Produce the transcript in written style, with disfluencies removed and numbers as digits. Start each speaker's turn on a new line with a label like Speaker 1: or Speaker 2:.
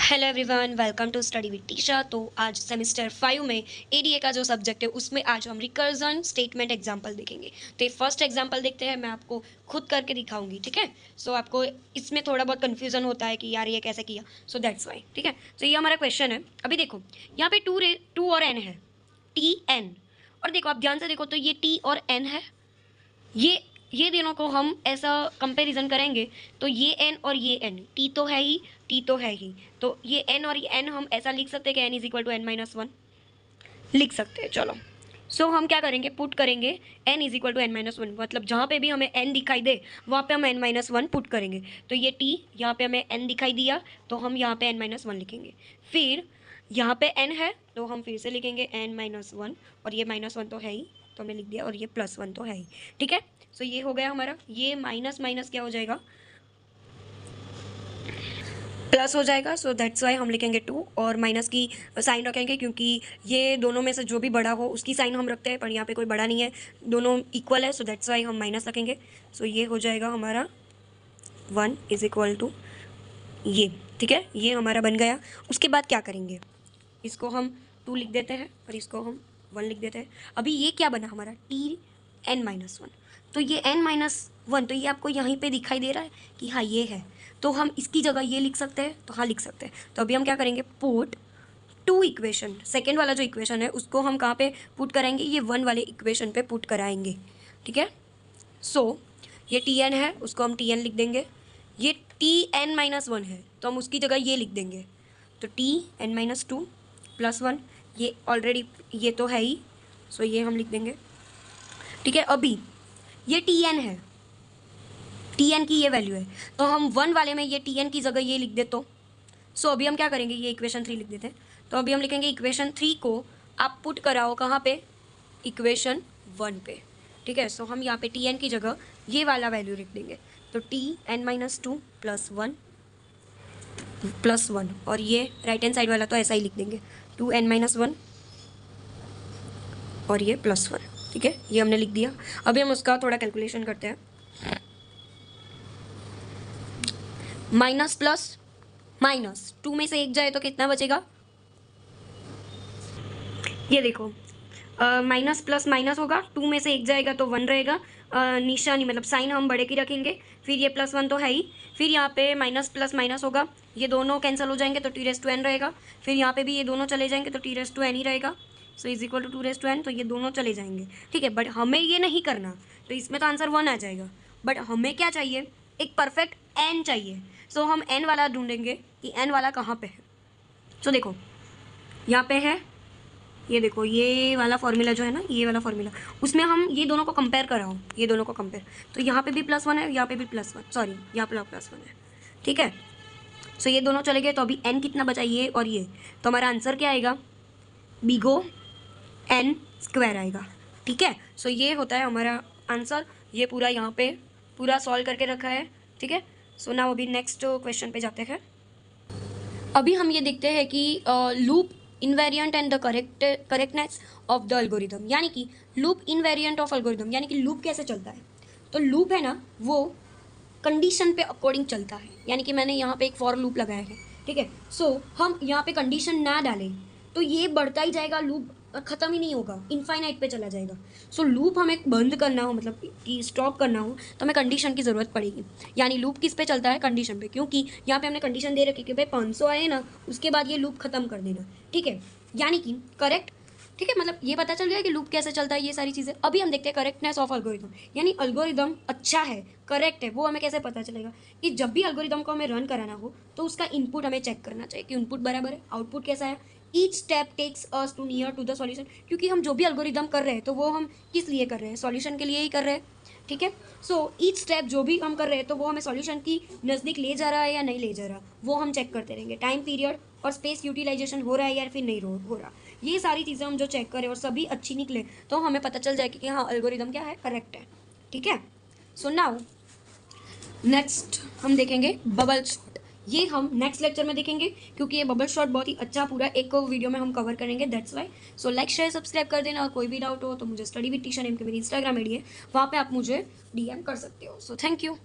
Speaker 1: Hello everyone, welcome to study with Tisha. तो आज semester 5 में एडीए का जो सब्जेक्ट है उसमें आज हम रिकर्जन स्टेटमेंट एग्जांपल देखेंगे। तो ये फर्स्ट एग्जांपल देखते हैं, मैं आपको खुद करके दिखाऊंगी, ठीक है। सो आपको इसमें थोड़ा बहुत कन्फ्यूजन होता है कि यार ये कैसे किया, सो दैट्स वाई, ठीक है। तो ये हमारा क्वेश्चन है। अभी देखो यहाँ पे टू और एन है, टी एन। और देखो आप ध्यान से देखो तो ये टी और एन है, ये दोनों को हम ऐसा कंपैरिजन करेंगे तो ये एन और ये एन, टी तो है ही, टी तो है ही, तो ये एन और ये एन हम ऐसा लिख सकते हैं कि N is equal to N minus one लिख सकते हैं। चलो सो हम क्या करेंगे, पुट करेंगे N is equal to N minus one, मतलब जहाँ पे भी हमें एन दिखाई दे वहाँ पे हम एन माइनस वन पुट करेंगे। तो ये टी यहाँ पे हमें एन दिखाई दिया तो हम यहाँ पे एन माइनस वन लिखेंगे। फिर यहाँ पे एन है तो हम फिर से लिखेंगे एन माइनस वन, और ये माइनस वन तो है ही तो हमने लिख दिया, और ये प्लस वन तो है ही, ठीक है। सो ये हो गया हमारा, ये माइनस माइनस क्या हो जाएगा, प्लस हो जाएगा। सो दैट्स वाई हम लिखेंगे टू, और माइनस की साइन रखेंगे क्योंकि ये दोनों में से जो भी बड़ा हो उसकी साइन हम रखते हैं, पर यहाँ पे कोई बड़ा नहीं है, दोनों इक्वल है, सो दैट्स वाई हम माइनस रखेंगे। सो ये हो जाएगा हमारा वन इज इक्वल टू ये, ठीक है, ये हमारा बन गया। उसके बाद क्या करेंगे, इसको हम टू लिख देते हैं और इसको हम वन लिख देते हैं। अभी ये क्या बना हमारा, टी एन माइनस वन, तो ये एन माइनस वन, तो ये आपको यहीं पे दिखाई दे रहा है कि हाँ ये है, तो हम इसकी जगह ये लिख सकते हैं, तो हाँ लिख सकते हैं। तो अभी हम क्या करेंगे, पुट टू इक्वेशन, सेकेंड वाला जो इक्वेशन है उसको हम कहाँ पे पुट कराएंगे, ये वन वाले इक्वेशन पे पुट कराएंगे, ठीक है। सो ये टी एन है, उसको हम टी एन लिख देंगे। ये टी एन माइनस वन है तो हम उसकी जगह ये लिख देंगे, तो T N minus two plus one, ये ऑलरेडी ये तो है ही, सो ये हम लिख देंगे, ठीक है। अभी ये टी एन है, टी एन की ये वैल्यू है, तो हम वन वाले में ये टी एन की जगह ये लिख दे तो सो अभी हम क्या करेंगे, ये इक्वेशन थ्री लिख देते हैं। तो अभी हम लिखेंगे इक्वेशन थ्री को आप पुट कराओ कहाँ पे, इक्वेशन वन पे, ठीक है। सो हम यहाँ पे टी एन की जगह ये वाला वैल्यू लिख देंगे, तो T N minus two plus one, और ये राइट हैंड साइड वाला तो ऐसा ही लिख देंगे, टू एन माइनस वन और ये प्लस वन, ठीक है, ये हमने लिख दिया। अभी हम उसका थोड़ा कैलकुलेशन करते हैं। माइनस प्लस माइनस, टू में से एक जाए तो कितना बचेगा, ये देखो माइनस प्लस माइनस होगा, टू में से एक जाएगा तो वन रहेगा, निशानी मतलब साइन हम बड़े की रखेंगे, फिर ये प्लस वन तो है ही, फिर यहाँ पे माइनस प्लस माइनस होगा, ये दोनों कैंसिल हो जाएंगे तो टी रेस टू एन रहेगा, फिर यहाँ पे भी ये दोनों चले जाएंगे तो टी रेस टू एन ही रहेगा। So is equal to two raise to N, तो ये दोनों चले जाएंगे, ठीक है। बट हमें ये नहीं करना, तो इसमें तो आंसर वन आ जाएगा, बट हमें क्या चाहिए, एक परफेक्ट एन चाहिए। सो हम एन वाला ढूंढेंगे कि एन वाला कहाँ पे है। सो देखो यहाँ पे है, ये देखो ये वाला फॉर्मूला जो है ना, ये वाला फॉर्मूला, उसमें हम ये दोनों को कंपेयर कर रहा हूँ, ये दोनों को कंपेयर, तो यहाँ पे भी प्लस वन है, यहाँ पे भी प्लस वन, सॉरी यहाँ पे प्लस वन है, ठीक है। सो ये दोनों चले गए, तो अभी एन कितना बचा, ये और ये, तो हमारा आंसर क्या आएगा, बिगो एन स्क्वायर आएगा, ठीक है। सो ये होता है हमारा आंसर, ये पूरा यहाँ पे पूरा सॉल्व करके रखा है, ठीक है। सो नाउ अभी नेक्स्ट क्वेश्चन पे जाते हैं। अभी हम ये देखते हैं कि loop invariant and the correctness of the algorithm, यानी कि लूप इनवेरिएंट ऑफ एल्गोरिदम, यानी कि लूप कैसे चलता है। तो लूप है ना वो कंडीशन पे अकॉर्डिंग चलता है, यानी कि मैंने यहाँ पे एक फॉर लूप लगाया है, ठीक है। सो हम यहाँ पे कंडीशन ना डालें तो ये बढ़ता ही जाएगा, लूप ख़त्म ही नहीं होगा, इनफाइनाइट पे चला जाएगा। सो लूप हमें बंद करना हो, मतलब कि स्टॉप करना हो, तो हमें कंडीशन की ज़रूरत पड़ेगी। यानी लूप किस पे चलता है, कंडीशन पे, क्योंकि यहाँ पे हमने कंडीशन दे रखी कि भाई 500 आए ना, उसके बाद ये लूप ख़त्म कर देना, ठीक है, यानी कि करेक्ट, ठीक है। मतलब ये पता चल गया कि लूप कैसे चलता है, ये सारी चीज़ें। अभी हम देखते हैं करेक्टनेस ऑफ एल्गोरिदम, यानी एल्गोरिदम अच्छा है, करेक्ट है, वो हमें कैसे पता चलेगा, कि जब भी एल्गोरिदम को हमें रन कराना हो तो उसका इनपुट हमें चेक करना चाहिए कि इनपुट बराबर है, आउटपुट कैसा है, each step takes us to near to the solution, क्योंकि हम जो भी एल्गोरिदम कर रहे हैं तो वो हम किस लिए कर रहे हैं, सॉल्यूशन के लिए ही कर रहे हैं, ठीक है। सो ईच स्टेप जो भी हम कर रहे हैं तो वो हमें सॉल्यूशन की नज़दीक ले जा रहा है या नहीं ले जा रहा, वो हम चेक करते रहेंगे। टाइम पीरियड और स्पेस यूटिलाइजेशन हो रहा है या फिर नहीं हो रहा, ये सारी चीज़ें हम जो चेक करें और सभी अच्छी निकले तो हमें पता चल जाएगी कि हाँ एल्गोरिदम क्या है, करेक्ट है, ठीक है। सो नाउ नेक्स्ट हम देखेंगे बबल शॉट, ये हम नेक्स्ट लेक्चर में देखेंगे क्योंकि ये बबल शॉट बहुत ही अच्छा पूरा एक वीडियो में हम कवर करेंगे, that's why. So like share subscribe कर देना, और कोई भी डाउट हो तो मुझे स्टडी विद टीशा नेम के मेरी इंस्टाग्राम आईडी है, वहाँ पे आप मुझे डीएम कर सकते हो। So thank you.